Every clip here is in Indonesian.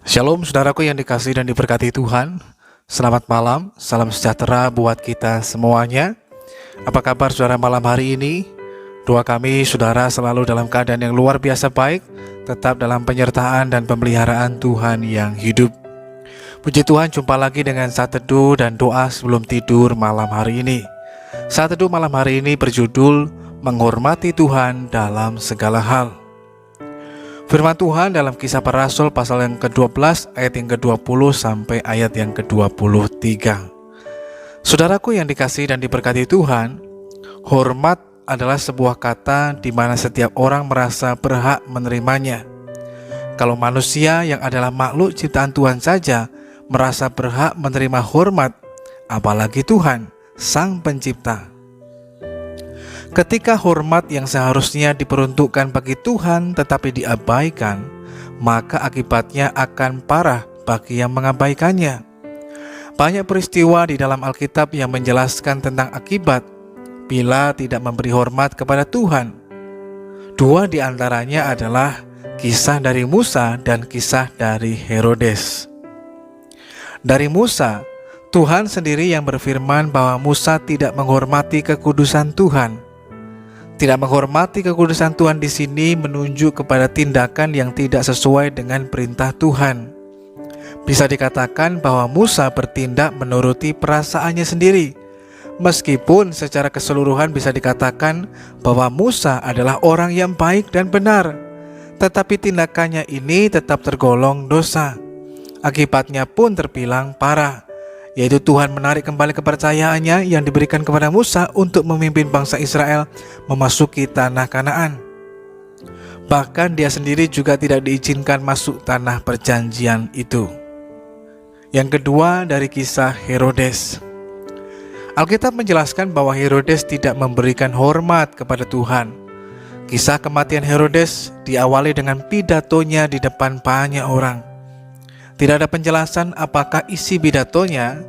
Shalom saudaraku yang dikasihi dan diberkati Tuhan. Selamat malam, salam sejahtera buat kita semuanya. Apa kabar saudara malam hari ini? Doa kami saudara selalu dalam keadaan yang luar biasa baik, tetap dalam penyertaan dan pemeliharaan Tuhan yang hidup. Puji Tuhan, jumpa lagi dengan saat teduh dan doa sebelum tidur malam hari ini. Saat teduh malam hari ini berjudul Menghormati Tuhan dalam segala hal. Firman Tuhan dalam Kisah Para Rasul pasal yang ke-12 ayat yang ke-20 sampai ayat yang ke-23. Saudaraku yang dikasihi dan diberkati Tuhan, hormat adalah sebuah kata di mana setiap orang merasa berhak menerimanya. Kalau manusia yang adalah makhluk ciptaan Tuhan saja merasa berhak menerima hormat, apalagi Tuhan, Sang Pencipta. Ketika hormat yang seharusnya diperuntukkan bagi Tuhan tetapi diabaikan, maka akibatnya akan parah bagi yang mengabaikannya. Banyak peristiwa di dalam Alkitab yang menjelaskan tentang akibat bila tidak memberi hormat kepada Tuhan. Dua di antaranya adalah kisah dari Musa dan kisah dari Herodes. Dari Musa, Tuhan sendiri yang berfirman bahwa Musa tidak menghormati kekudusan Tuhan. Tidak menghormati kekudusan Tuhan di sini menunjuk kepada tindakan yang tidak sesuai dengan perintah Tuhan. Bisa dikatakan bahwa Musa bertindak menuruti perasaannya sendiri. Meskipun secara keseluruhan bisa dikatakan bahwa Musa adalah orang yang baik dan benar, tetapi tindakannya ini tetap tergolong dosa. Akibatnya pun terbilang parah, yaitu Tuhan menarik kembali kepercayaannya yang diberikan kepada Musa untuk memimpin bangsa Israel memasuki tanah Kanaan. Bahkan dia sendiri juga tidak diizinkan masuk tanah perjanjian itu. Yang kedua dari kisah Herodes. Alkitab menjelaskan bahwa Herodes tidak memberikan hormat kepada Tuhan. Kisah kematian Herodes diawali dengan pidatonya di depan banyak orang. Tidak ada penjelasan apakah isi pidatonya,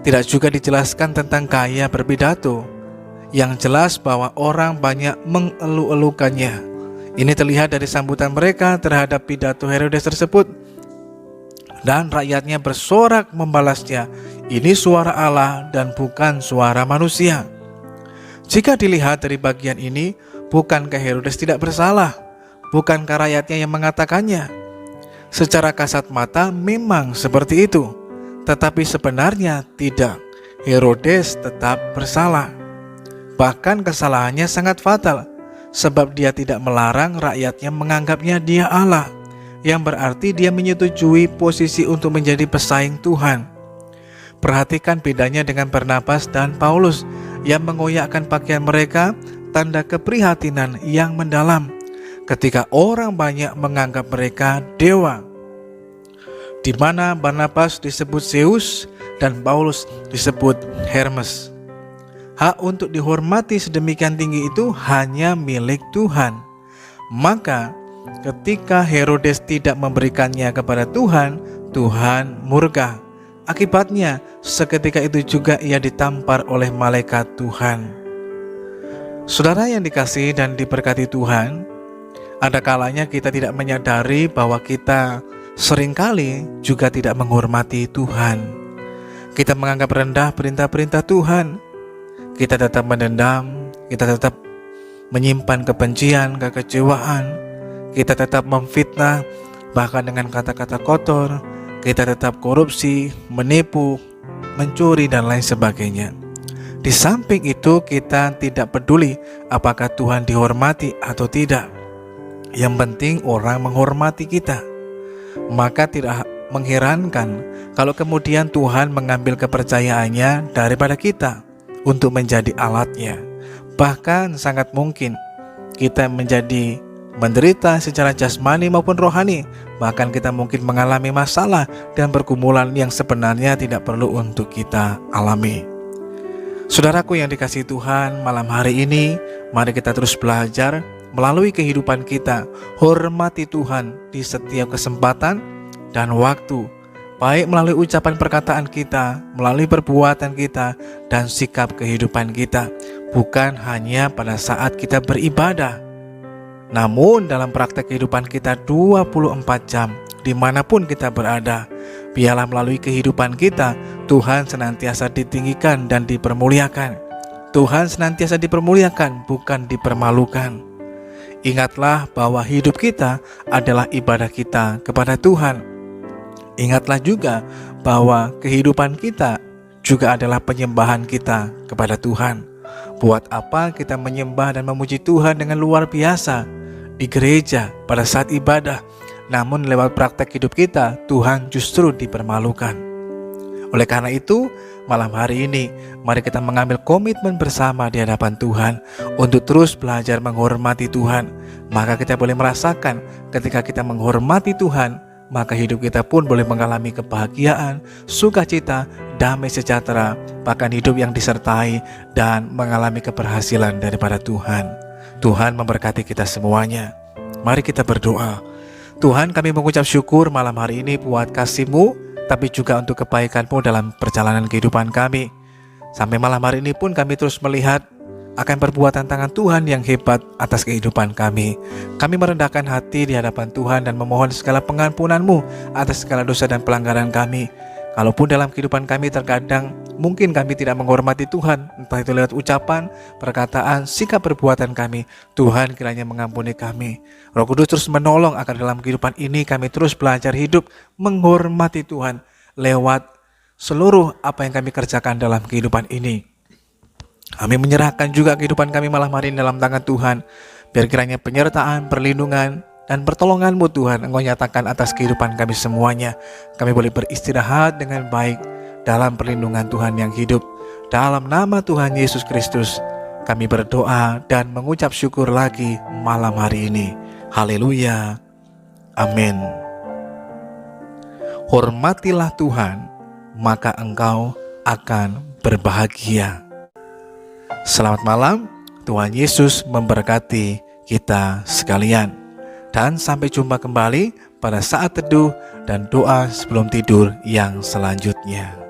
tidak juga dijelaskan tentang gaya berpidato. Yang jelas bahwa orang banyak mengeluh-elukannya. Ini terlihat dari sambutan mereka terhadap pidato Herodes tersebut. Dan rakyatnya bersorak membalasnya, ini suara Allah dan bukan suara manusia. Jika dilihat dari bagian ini, bukankah Herodes tidak bersalah? Bukankah rakyatnya yang mengatakannya? Secara kasat mata memang seperti itu, tetapi sebenarnya tidak. Herodes tetap bersalah. Bahkan kesalahannya sangat fatal, sebab dia tidak melarang rakyatnya menganggapnya dia Allah, yang berarti dia menyetujui posisi untuk menjadi pesaing Tuhan. Perhatikan bedanya dengan Barnabas dan Paulus yang mengoyakkan pakaian mereka, tanda keprihatinan yang mendalam ketika orang banyak menganggap mereka dewa, di mana Barnabas disebut Zeus dan Paulus disebut Hermes. Hak untuk dihormati sedemikian tinggi itu hanya milik Tuhan. Maka ketika Herodes tidak memberikannya kepada Tuhan, Tuhan murka. Akibatnya seketika itu juga ia ditampar oleh malaikat Tuhan. Saudara yang dikasihi dan diberkati Tuhan, ada kalanya kita tidak menyadari bahwa kita seringkali juga tidak menghormati Tuhan. Kita menganggap rendah perintah-perintah Tuhan. Kita tetap mendendam, kita tetap menyimpan kebencian, kekecewaan. Kita tetap memfitnah, bahkan dengan kata-kata kotor. Kita tetap korupsi, menipu, mencuri dan lain sebagainya. Di samping itu kita tidak peduli apakah Tuhan dihormati atau tidak. Yang penting orang menghormati kita. Maka tidak mengherankan kalau kemudian Tuhan mengambil kepercayaannya daripada kita untuk menjadi alatnya. Bahkan sangat mungkin kita menjadi menderita secara jasmani maupun rohani. Bahkan kita mungkin mengalami masalah dan pergumulan yang sebenarnya tidak perlu untuk kita alami. Saudaraku yang dikasihi Tuhan, malam hari ini mari kita terus belajar melalui kehidupan kita, hormati Tuhan di setiap kesempatan dan waktu, baik melalui ucapan perkataan kita, melalui perbuatan kita, dan sikap kehidupan kita. Bukan hanya pada saat kita beribadah, namun dalam praktek kehidupan kita 24 jam, dimanapun kita berada. Biarlah melalui kehidupan kita, Tuhan senantiasa ditinggikan dan dipermuliakan. Tuhan senantiasa dipermuliakan, bukan dipermalukan. Ingatlah bahwa hidup kita adalah ibadah kita kepada Tuhan. Ingatlah juga bahwa kehidupan kita juga adalah penyembahan kita kepada Tuhan. Buat apa kita menyembah dan memuji Tuhan dengan luar biasa di gereja pada saat ibadah, namun lewat praktek hidup kita, Tuhan justru dipermalukan. Oleh karena itu, malam hari ini, mari kita mengambil komitmen bersama di hadapan Tuhan untuk terus belajar menghormati Tuhan. Maka kita boleh merasakan ketika kita menghormati Tuhan, maka hidup kita pun boleh mengalami kebahagiaan, sukacita, damai sejahtera, bahkan hidup yang disertai dan mengalami keberhasilan daripada Tuhan. Tuhan memberkati kita semuanya. Mari kita berdoa. Tuhan, kami mengucap syukur malam hari ini buat kasih-Mu, tapi juga untuk kebaikan-Mu dalam perjalanan kehidupan kami. Sampai malam hari ini pun kami terus melihat akan perbuatan tangan Tuhan yang hebat atas kehidupan kami. Kami merendahkan hati di hadapan Tuhan dan memohon segala pengampunan-Mu atas segala dosa dan pelanggaran kami. Kalaupun dalam kehidupan kami terkadang mungkin kami tidak menghormati Tuhan, entah itu lewat ucapan, perkataan, sikap perbuatan kami, Tuhan kiranya mengampuni kami. Roh Kudus terus menolong agar dalam kehidupan ini kami terus belajar hidup menghormati Tuhan lewat seluruh apa yang kami kerjakan dalam kehidupan ini. Kami menyerahkan juga kehidupan kami malam hari ini dalam tangan Tuhan. Biar kiranya penyertaan, perlindungan, dan pertolongan-Mu Tuhan Engkau nyatakan atas kehidupan kami semuanya. Kami boleh beristirahat dengan baik dalam perlindungan Tuhan yang hidup. Dalam nama Tuhan Yesus Kristus kami berdoa dan mengucap syukur lagi malam hari ini. Haleluya. Amin. Hormatilah Tuhan, maka engkau akan berbahagia. Selamat malam, Tuhan Yesus memberkati kita sekalian. Dan sampai jumpa kembali pada saat teduh dan doa sebelum tidur yang selanjutnya.